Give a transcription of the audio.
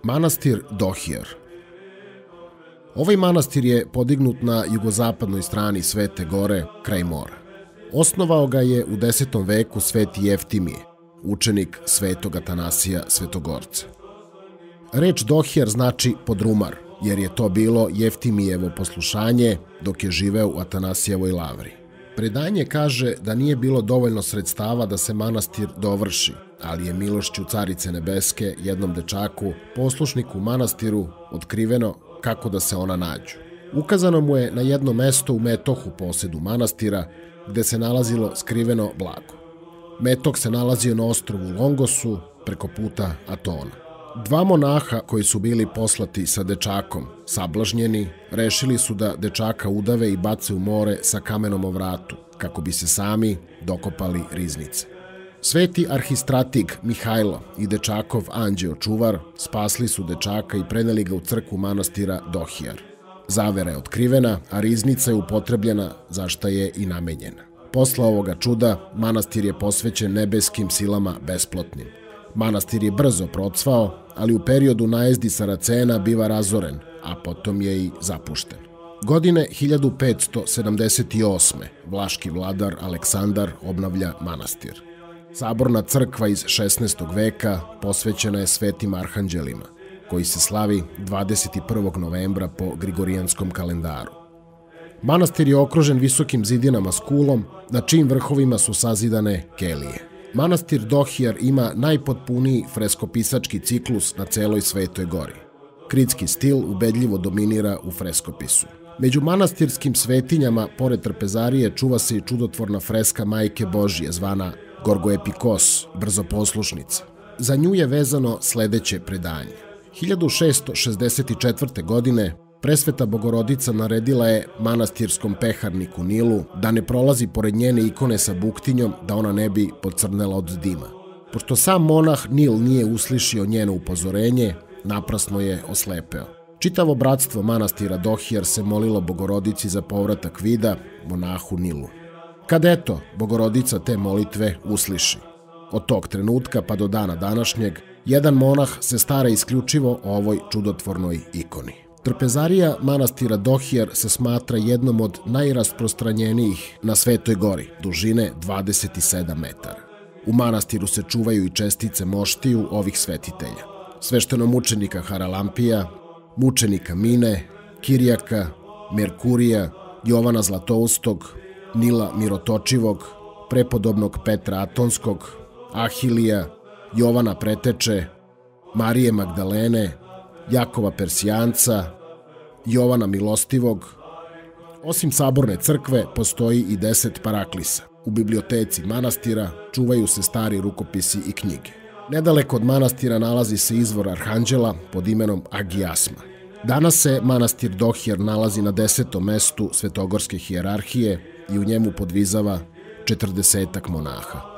Manastir Dohijar. Ovaj manastir je podignut na jugozapadnoj strani Svete gore, kraj mora. Osnovao ga je u 10. veku sveti Jeftimije, učenik svetog Atanasija Svetogorca. Reč Dohijar znači podrumar, jer je to bilo Jeftimijevo poslušanje dok je živeo u Atanasijevoj lavri. Predanje kaže da nije bilo dovoljno sredstava da se manastir dovrši, ali je milošću Carice Nebeske jednom dečaku, poslušniku manastiru, otkriveno kako da se ona nađu. Ukazano mu je na jedno mesto u metohu posedu manastira gde se nalazilo skriveno blago. Metok se nalazio na ostrvu Longosu preko puta Atona. Dva monaha koji su bili poslati sa dečakom, sablažnjeni, rešili su da dečaka udave i bace u more sa kamenom o vratu, kako bi se sami dokopali riznice. Sveti arhistratig Mihajlo i dečakov anđeo čuvar spasli su dečaka i preneli ga u crkvu manastira Dohijar. Zavera je otkrivena, a riznica je upotrebljena za šta je i namenjena. Posle ovoga čuda, manastir je posvećen nebeskim silama besplotnim. Manastir je brzo procvao, ali u periodu najezdi Saracena biva razoren, a potom je i zapušten. Godine 1578. vlaški vladar Aleksandar obnavlja manastir. Saborna crkva iz 16. veka posvećena je svetim arhanđelima, koji se slavi 21. novembra po Grigorijanskom kalendaru. Manastir je okružen visokim zidinama s kulom, na čijim vrhovima su sazidane kelije. Manastir Dohijar ima najpotpuniji freskopisački ciklus na celoj Svetoj gori. Kritski stil ubedljivo dominira u freskopisu. Među manastirskim svetinjama, pored trpezarije, čuva se i čudotvorna freska Majke Božije, zvana Gorgoepikos, brzoposlušnica. Za nju je vezano sledeće predanje. 1664. godine Presveta Bogorodica naredila je manastirskom peharniku Nilu da ne prolazi pored njene ikone sa buktinjom da ona ne bi pocrnela od dima. Pošto sam monah Nil nije uslišio njeno upozorenje, naprasno je oslepeo. Čitavo bratstvo manastira Dohijar se molilo Bogorodici za povratak vida monahu Nilu. Kad eto, Bogorodica te molitve usliši. Od tog trenutka pa do dana današnjeg, jedan monah se stara isključivo o ovoj čudotvornoj ikoni. Trpezarija manastira Dohijar se smatra jednom od najrasprostranjenijih na Svetoj gori, dužine 27 metara. U manastiru se čuvaju i čestice moštiju ovih svetitelja. Sveštenomučenika Haralampija, mučenika Mine, Kirijaka, Merkurija, Jovana Zlatoustog, Nila Mirotočivog, prepodobnog Petra Atonskog, Ahilija, Jovana Preteče, Marije Magdalene, Jakova Persijanca, Jovana Milostivog. Osim saborne crkve, postoji i 10 paraklisa. U biblioteci manastira čuvaju se stari rukopisi i knjige. Nedaleko od manastira nalazi se izvor Arhanđela pod imenom Agijasma. Danas se manastir Dohijar nalazi na 10. mestu svetogorske hijerarhije i u njemu podvizava 40 monaha.